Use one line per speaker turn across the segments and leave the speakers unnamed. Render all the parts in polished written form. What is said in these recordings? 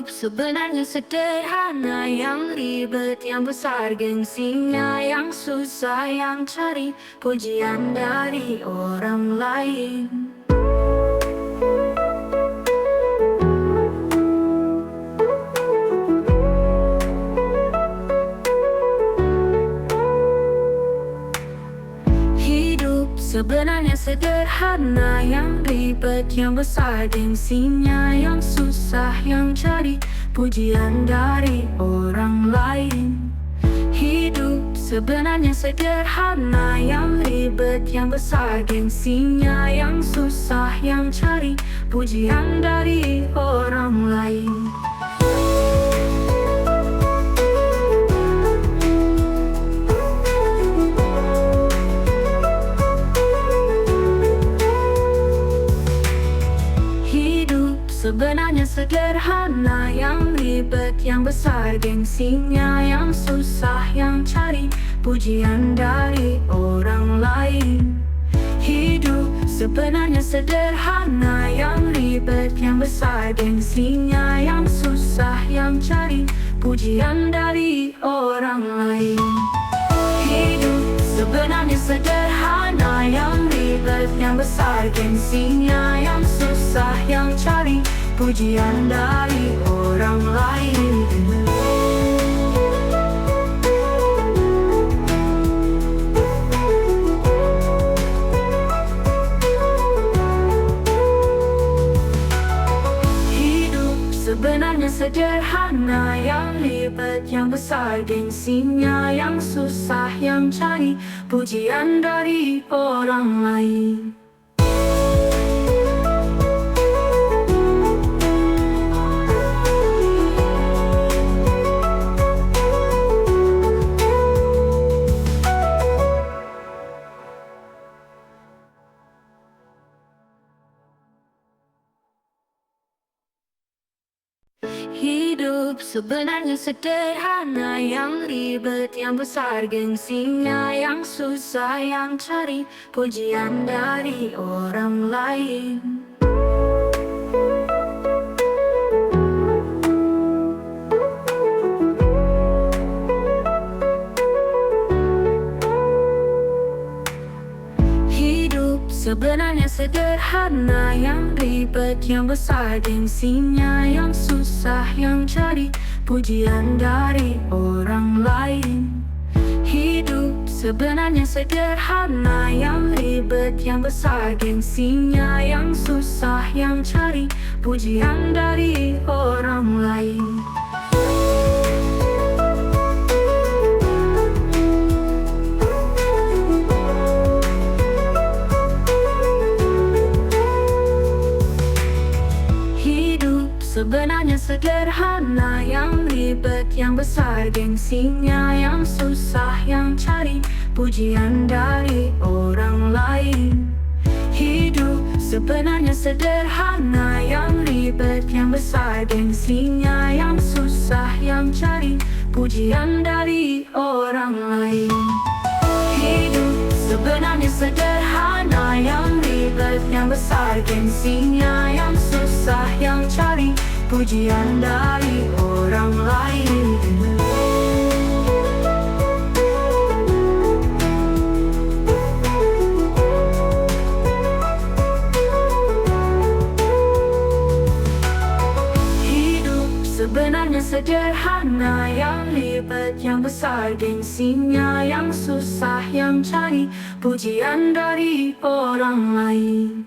Hidup sebenarnya sederhana, yang ribet, yang besar gengsinya, yang susah, yang cari pujian dari orang lain. Hidup sebenarnya sederhana, yang ribet, yang besar gengsinya, yang susah, yang cari pujian dari orang lain. Hidup sebenarnya sederhana, yang ribet, yang besar gengsinya, yang susah, yang cari pujian dari orang lain. Sebenarnya sederhana, yang ribet, yang besar gengsinya, yang susah, yang cari pujian dari orang lain. Hidup sebenarnya sederhana, yang ribet, yang besar gengsinya, yang susah, yang cari pujian dari orang lain. Hidup sebenarnya sederhana, yang ribet, yang besar gengsinya, yang susah, yang cari pujian dari orang lain. Hidup sebenarnya sederhana, yang ribet, yang besar gengsinya, yang susah, yang cari pujian dari orang lain. Hidup sebenarnya sederhana, yang ribet, yang besar gengsinya, yang susah, yang cari pujian dari orang lain. Sebenarnya sederhana, yang ribet, yang besar gengsinya, yang susah, yang cari pujian dari orang lain. Hidup sebenarnya sederhana, yang ribet, yang besar gengsinya, yang susah, yang cari pujian dari orang lain. Sebenarnya sederhana, yang ribet, yang besar gengsinya, yang susah, yang cari pujian dari orang lain. Hidup sebenarnya sederhana, yang ribet, yang besar gengsinya, yang susah, yang cari pujian dari orang lain. Hidup sebenarnya sederhana, yang ribet, yang besar gengsinya, yang susah, yang cari pujian dari orang lain. Hidup sebenarnya sederhana, yang ribet, yang besar gengsinya, yang susah, yang cari pujian dari orang lain.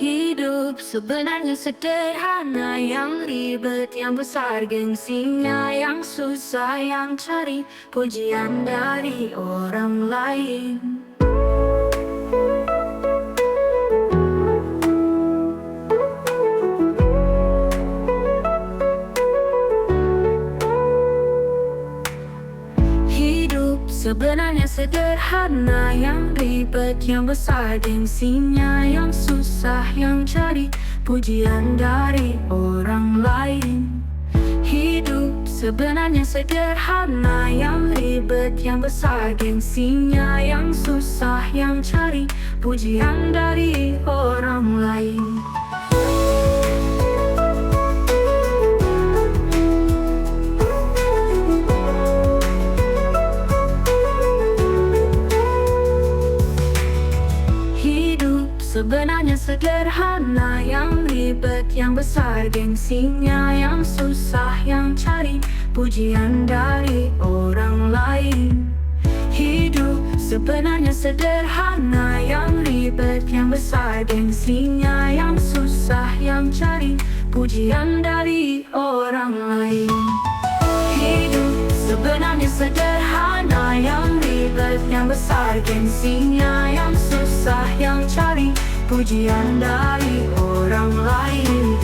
Hidup sebenarnya sederhana, yang ribet, yang besar gengsinya, yang susah, yang cari pujian dari orang lain. Hidup sebenarnya sederhana, yang ribet, yang besar gengsinya, yang susah, yang cari pujian dari orang lain. Hidup sebenarnya sederhana, yang ribet, yang besar gengsinya, yang susah, yang cari pujian dari orang lain. Sebenarnya sederhana, yang ribet, yang besar gengsinya, yang susah, yang cari pujian dari orang lain. Hidup sebenarnya sederhana, yang ribet, yang besar gengsinya, yang susah, yang cari pujian dari orang lain. Hidup sebenarnya sederhana, yang ribet, yang besar gengsinya, yang susah, yang cari pujian dari orang lain.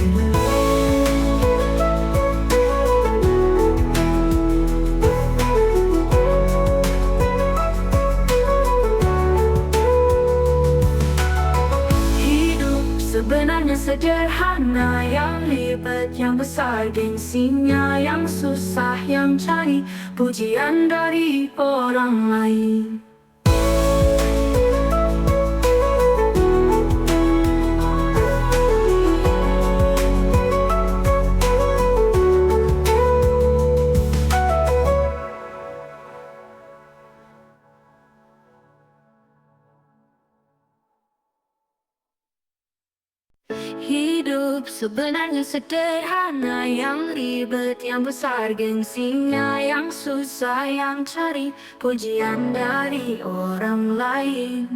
Hidup sebenarnya sederhana, yang ribet, yang besar gengsinya, yang susah, yang cari pujian dari orang lain. Hidup sebenarnya sederhana, yang ribet, yang besar gengsinya, yang susah, yang cari pujian dari orang lain.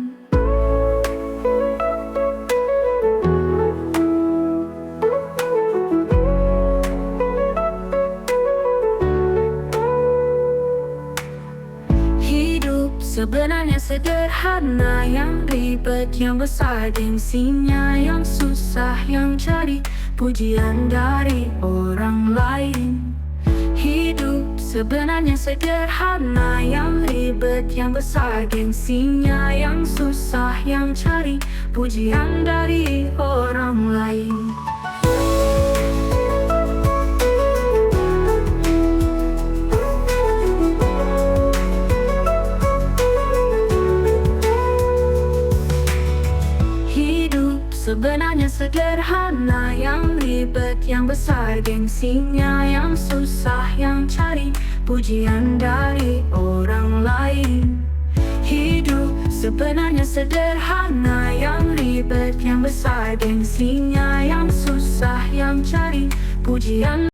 Sebenarnya sederhana, yang ribet, yang besar gengsinya, yang susah, yang cari pujian dari orang lain. Hidup sebenarnya sederhana, yang ribet, yang besar gengsinya, yang susah, yang cari pujian dari orang lain. Sebenarnya sederhana, yang ribet, yang besar gengsinya, yang susah, yang cari pujian dari orang lain. Hidup sebenarnya sederhana, yang ribet, yang besar gengsinya, yang susah, yang cari pujian